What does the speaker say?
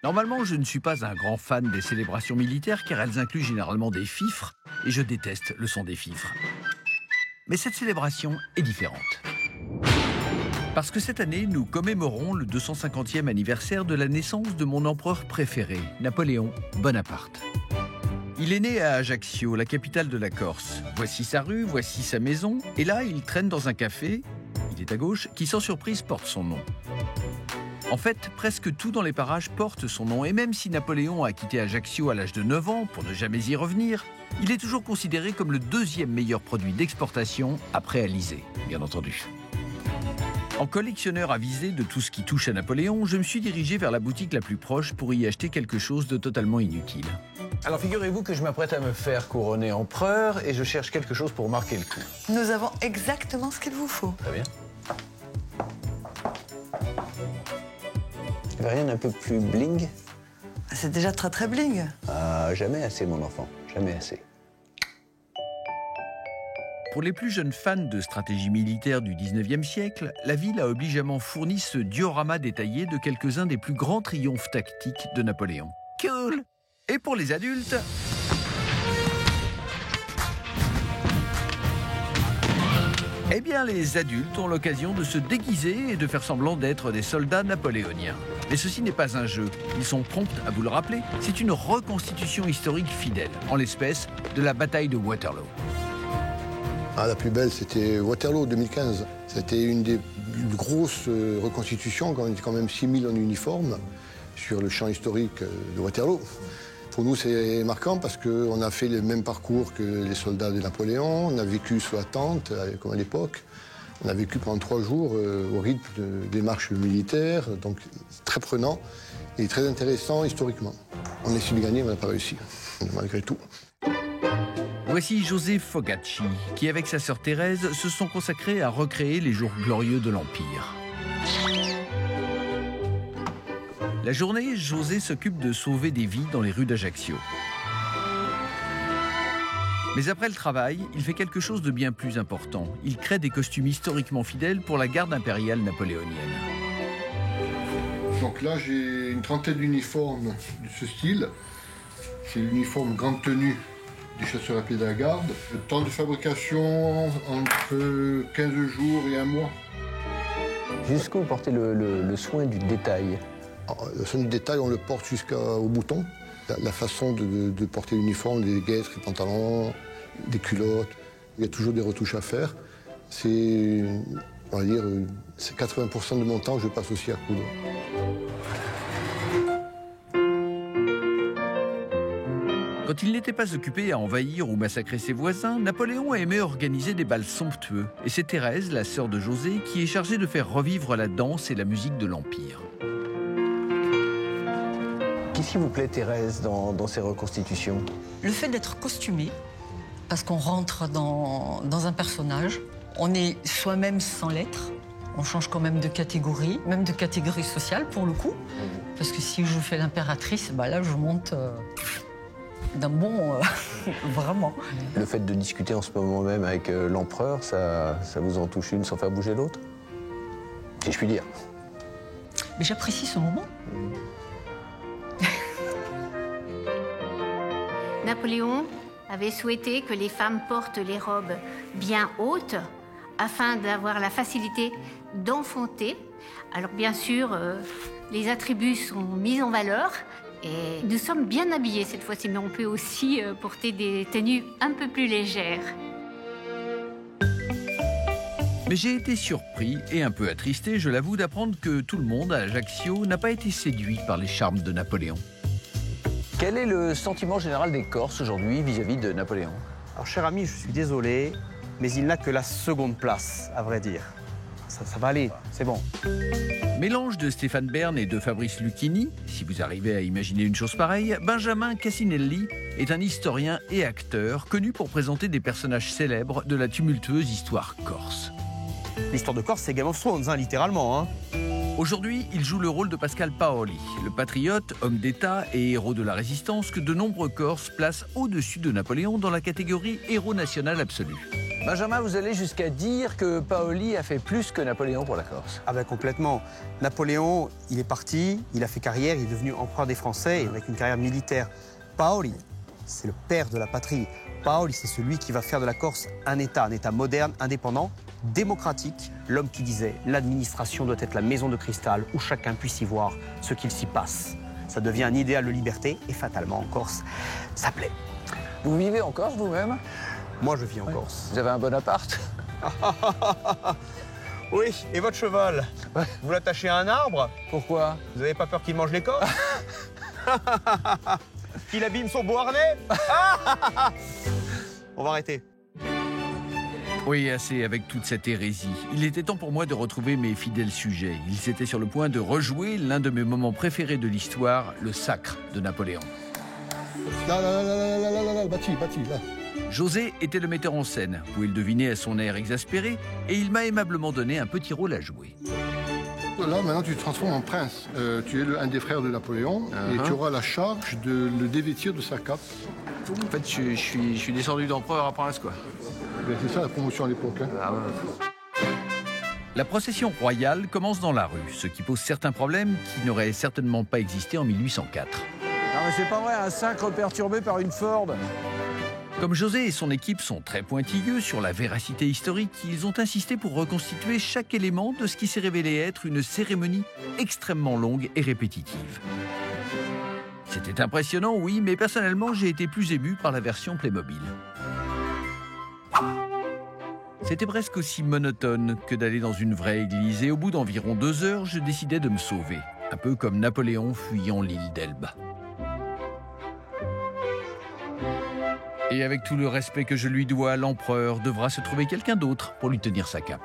Normalement, je ne suis pas un grand fan des célébrations militaires car elles incluent généralement des fifres et je déteste le son des fifres. Mais cette célébration est différente. Parce que cette année, nous commémorons le 250e anniversaire de la naissance de mon empereur préféré, Napoléon Bonaparte. Il est né à Ajaccio, la capitale de la Corse. Voici sa rue, voici sa maison. Et là, il traîne dans un café, il est à gauche, qui sans surprise porte son nom. En fait, presque tout dans les parages porte son nom. Et même si Napoléon a quitté Ajaccio à l'âge de 9 ans pour ne jamais y revenir, il est toujours considéré comme le deuxième meilleur produit d'exportation après Alizé, bien entendu. En collectionneur avisé de tout ce qui touche à Napoléon, je me suis dirigé vers la boutique la plus proche pour y acheter quelque chose de totalement inutile. Alors figurez-vous que je m'apprête à me faire couronner empereur et je cherche quelque chose pour marquer le coup. Nous avons exactement ce qu'il vous faut. Très bien. Il n'y avait rien d'un peu plus bling? C'est déjà très très bling. Ah, jamais assez, mon enfant. Jamais assez. Pour les plus jeunes fans de stratégie militaire du 19e siècle, la ville a obligeamment fourni ce diorama détaillé de quelques-uns des plus grands triomphes tactiques de Napoléon. Cool! Et pour les adultes, eh bien, les adultes ont l'occasion de se déguiser et de faire semblant d'être des soldats napoléoniens. Mais ceci n'est pas un jeu. Ils sont prompts à vous le rappeler. C'est une reconstitution historique fidèle, en l'espèce de la bataille de Waterloo. Ah, la plus belle, c'était Waterloo 2015. C'était une des plus grosses reconstitutions, quand on était quand même 6000 en uniforme sur le champ historique de Waterloo. Pour nous, c'est marquant parce qu'on a fait le même parcours que les soldats de Napoléon. On a vécu sous la tente, comme à l'époque. On a vécu pendant 3 jours au rythme des marches militaires. Donc, très prenant et très intéressant historiquement. On a essayé de gagner, mais on n'a pas réussi, malgré tout. Voici José Fogacci, qui avec sa sœur Thérèse se sont consacrés à recréer les jours glorieux de l'Empire. La journée, José s'occupe de sauver des vies dans les rues d'Ajaccio. Mais après le travail, il fait quelque chose de bien plus important. Il crée des costumes historiquement fidèles pour la garde impériale napoléonienne. Donc là, j'ai une trentaine d'uniformes de ce style. C'est l'uniforme grande tenue des chasseurs à pied de la garde. Le temps de fabrication, entre 15 jours et 1 mois. Jusqu'où vous portez le soin du détail? Alors, le soin du détail, on le porte jusqu'au bouton. La façon de porter l'uniforme, les guêtres, les pantalons, des culottes, il y a toujours des retouches à faire. C'est, on va dire, c'est 80% de mon temps que je passe aussi à coudre. Quand il n'était pas occupé à envahir ou massacrer ses voisins, Napoléon aimait organiser des bals somptueux. Et c'est Thérèse, la sœur de José, qui est chargée de faire revivre la danse et la musique de l'Empire. Qu'est-ce qui vous plaît, Thérèse, dans ces reconstitutions? Le fait d'être costumé, parce qu'on rentre dans un personnage, on est soi-même sans l'être, on change quand même de catégorie, même de catégorie sociale pour le coup, parce que si je fais l'impératrice, bah là je monte d'un bon, vraiment. Le fait de discuter en ce moment même avec l'empereur, ça vous en touche une sans faire bouger l'autre? Si je puis dire. Mais j'apprécie ce moment. Napoléon avait souhaité que les femmes portent les robes bien hautes afin d'avoir la facilité d'enfanter. Alors bien sûr, les attributs sont mis en valeur et nous sommes bien habillés cette fois-ci, mais on peut aussi porter des tenues un peu plus légères. Mais j'ai été surpris et un peu attristé, je l'avoue, d'apprendre que tout le monde à Ajaccio n'a pas été séduit par les charmes de Napoléon. Quel est le sentiment général des Corses aujourd'hui vis-à-vis de Napoléon? Alors, cher ami, je suis désolé, mais il n'a que la seconde place, à vrai dire. Ça va aller, c'est bon. Mélange de Stéphane Bern et de Fabrice Lucchini, si vous arrivez à imaginer une chose pareille, Benjamin Cassinelli est un historien et acteur connu pour présenter des personnages célèbres de la tumultueuse histoire corse. L'histoire de Corse, c'est Game of Thrones, hein, littéralement. Hein. Aujourd'hui, il joue le rôle de Pascal Paoli, le patriote, homme d'État et héros de la résistance que de nombreux Corses placent au-dessus de Napoléon dans la catégorie héros national absolu. Benjamin, vous allez jusqu'à dire que Paoli a fait plus que Napoléon pour la Corse. Ah ben complètement. Napoléon, il est parti, il a fait carrière, il est devenu empereur des Français avec une carrière militaire. Paoli, c'est le père de la patrie. Paoli, c'est celui qui va faire de la Corse un État moderne, indépendant, démocratique. L'homme qui disait l'administration doit être la maison de cristal où chacun puisse y voir ce qu'il s'y passe. Ça devient un idéal de liberté et fatalement en Corse, ça plaît. Vous vivez en Corse vous-même? Moi, je vis en Corse. Vous avez un bon appart? Oui, et votre cheval? Vous l'attachez à un arbre? Pourquoi? Vous n'avez pas peur qu'il mange l'écorce? Qu'il abîme son beau harnais? On va arrêter. Oui, assez avec toute cette hérésie. Il était temps pour moi de retrouver mes fidèles sujets. Ils étaient sur le point de rejouer l'un de mes moments préférés de l'histoire, le sacre de Napoléon. Là, bâti, là. José était le metteur en scène. Vous pouvez le deviner à son air exaspéré, et il m'a aimablement donné un petit rôle à jouer. Là, maintenant, tu te transformes en prince. Tu es un des frères de Napoléon et tu auras la charge de le dévêtir de sa cape. En fait, je suis descendu d'empereur à prince, quoi. C'est ça la promotion à l'époque. Hein. Ah ouais. La procession royale commence dans la rue, ce qui pose certains problèmes qui n'auraient certainement pas existé en 1804. Non mais c'est pas vrai, un sacre perturbé par une Ford. Comme José et son équipe sont très pointilleux sur la véracité historique, ils ont insisté pour reconstituer chaque élément de ce qui s'est révélé être une cérémonie extrêmement longue et répétitive. C'était impressionnant, oui, mais personnellement, j'ai été plus ému par la version Playmobil. C'était presque aussi monotone que d'aller dans une vraie église, et au bout d'environ 2 heures, je décidai de me sauver, un peu comme Napoléon fuyant l'île d'Elbe. Et avec tout le respect que je lui dois, l'empereur devra se trouver quelqu'un d'autre pour lui tenir sa cape.